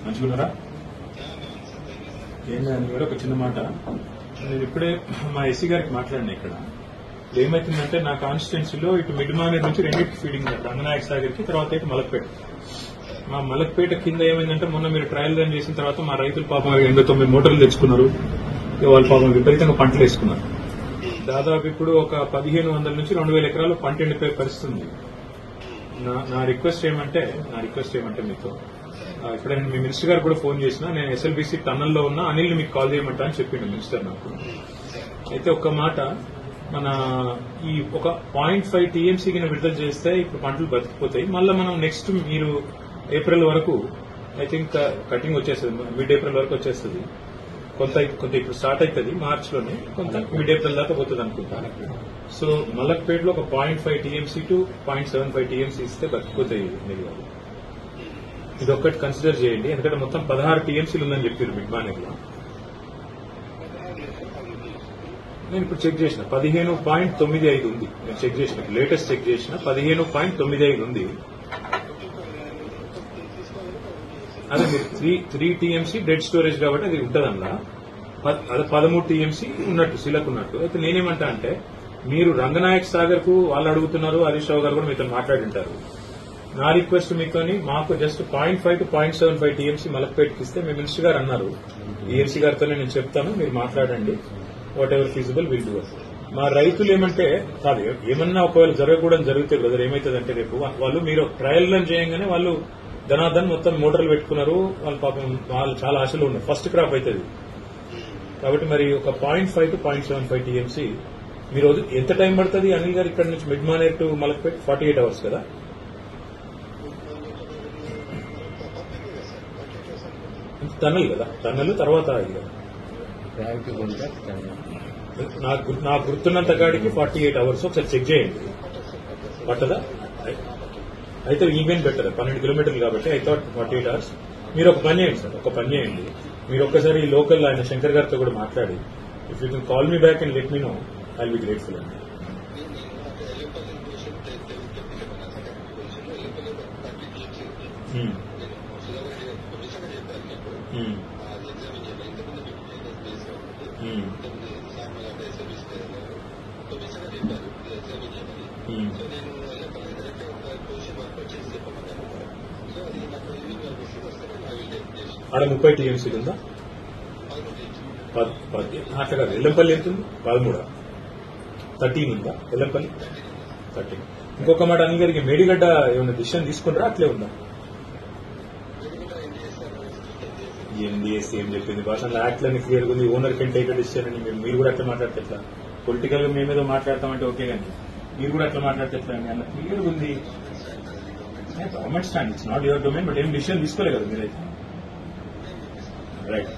మంచిగున్నారా? ఏం లేదు కూడా ఒక చిన్న మాట. నేను ఇప్పుడే మా ఎస్సీ గారికి మాట్లాడినా. ఇక్కడ ఏమైతుందంటే నా కాన్స్టిట్యున్సీలో ఇటు మిడ్ మానేర్ నుంచి రెండింటికి ఫీడింగ్ రంగనాయక సాగర్కి, తర్వాత ఇటు మలక్పేట. మా మలక్పేట కింద ఏమైందంటే మొన్న మీరు ట్రయల్ రన్ చేసిన తర్వాత మా రైతులు పాపం 89 మోటార్లు తెచ్చుకున్నారు. వాళ్ళు పాపం విపరీతంగా పంటలు వేసుకున్నారు. దాదాపు ఇప్పుడు ఒక 1500 నుంచి 2000 ఎకరాలు పంట ఎండిపోయే పరిస్థితి ఉంది. నా రిక్వెస్ట్ ఏమంటే మీతో ఇక్కడ నేను మీ మినిస్టర్ గారు కూడా ఫోన్ చేసినా, నేను ఎస్ఎల్బీసీ టన్నల్లో ఉన్న అనిల్ని మీకు కాల్ చేయమంటా అని చెప్పిండు మినిస్టర్ నాకు. అయితే ఒక్క మాట, మన ఈ ఒక 0.5 టీఎంసీ కింద విడుదల చేస్తే ఇప్పుడు పంటలు బతికిపోతాయి. మళ్ళీ మనం నెక్స్ట్ మీరు ఏప్రిల్ వరకు ఐ థింక్ కటింగ్ వచ్చేస్తుంది, మిడ్ ఏప్రిల్ వరకు వచ్చేస్తుంది. కొంత ఇప్పుడు స్టార్ట్ అవుతుంది మార్చ్ లోనే, కొంత మిడ్ ఏప్రిల్ దాకా పోతుంది అనుకుంటా. సో మలక్పేటలో ఒక 0.5 టీఎంసీ టు 0.75 టీఎంసీ ఇస్తే బతికిపోతాయి మీరు. ఇది ఒక్కటి కన్సిడర్ చేయండి, ఎందుకంటే మొత్తం 16 టీఎంసీలు ఉందని చెప్పారు మిడ్ మానేర్లో. నేను ఇప్పుడు చెక్ చేసిన 15.95 ఉంది. నేను చెక్ చేసిన, లేటెస్ట్ చెక్ చేసిన 15.95 ఉంది. అదే మీరు 3 టీఎంసీ డెడ్ స్టోరేజ్ కాబట్టి అది ఉంటుందన్నా. అదే 13 టీఎంసీ ఉన్నట్టు సిలకు ఉన్నట్టు. అయితే నేనేమంటా అంటే, మీరు రంగనాయక్ సాగర్ కు వాళ్ళు అడుగుతున్నారు, హరీష్ రావు గారు కూడా మీతో మాట్లాడింటారు. నా రిక్వెస్ట్ మీతోని మాకు జస్ట్ 0.5 to 0.75 టీఎంసీ మలక్పేటకి ఇస్తే మీ మినిస్టర్ గారు అన్నారు, ఈఎంసీ గారితోనే నేను చెప్తాను, మీరు మాట్లాడండి, what ever feasible will do. మా రైతులు ఏమంటే కాదు, ఏమన్నా ఒకవేళ జరగకూడదు జరిగితే బ్రదర్ ఏమవుతుందంటే, రేపు వాళ్ళు మీరు ట్రయల్ రన్ చేయగానే వాళ్ళు ధనాధన్ మొత్తం మోటార్లు పెట్టుకున్నారు. వాళ్ళు పాపం వాళ్ళు చాలా ఆశలు ఉన్నారు, ఫస్ట్ క్రాప్ అవుతుంది కాబట్టి. మరి ఒక 0.5 to 0.75 టీఎంసీ మీరు ఎంత టైం పడుతుంది అనిల్ గారు ఇక్కడ నుంచి mid Maner to Malakpet? 48 hours కదా. టన్నల్ కదా, టన్నల్ తర్వాత నాకు గుర్తున్నంత కాడికి 48 hours. ఒకసారి చెక్ చేయండి పట్టదా. అయితే ఈవెన్ బెటర్, 12 కిలోమీటర్లు కాబట్టి ఐ థాట్ 48 hours. మీరు ఒక పని చేయండి సార్, ఒక పని చేయండి, మీరు ఒక్కసారి లోకల్ ఆయన శంకర్ గారితో కూడా మాట్లాడి, if you can call me back and let me know, I will be grateful అండి. ఆడ 30 టీఎంసీలు ఉందా? అట్లా కాదు, ఎల్లంపల్లి ఎంత ఉంది? 13. 13 ఉందా ఎల్లంపల్లి? 13. ఇంకొక మాట అనిల్ గారికి, మేడిగడ్డ ఏమైనా డిసిషన్ తీసుకుంటారా అట్లే ఉందా? ఎన్డీఎస్సీ ఏం చెప్పింది భాష యాక్ట్లన్నీ క్లియర్గా ఉంది, ఓనర్ కెన్ టేక్ డిసిషన్ అని. మీరు కూడా అట్లా మాట్లాడితే ఎట్లా? పొలిటికల్ గా మేమేదో మాట్లాడతామంటే ఓకే, కానీ మీరు కూడా అట్లా మాట్లాడితే ఎట్లా అని అలా క్లియర్గా ఉంది. Government stand, it's not your domain, but ఏం డిసిషన్ తీసుకోలేదు కదా మీరైతే. రైట్.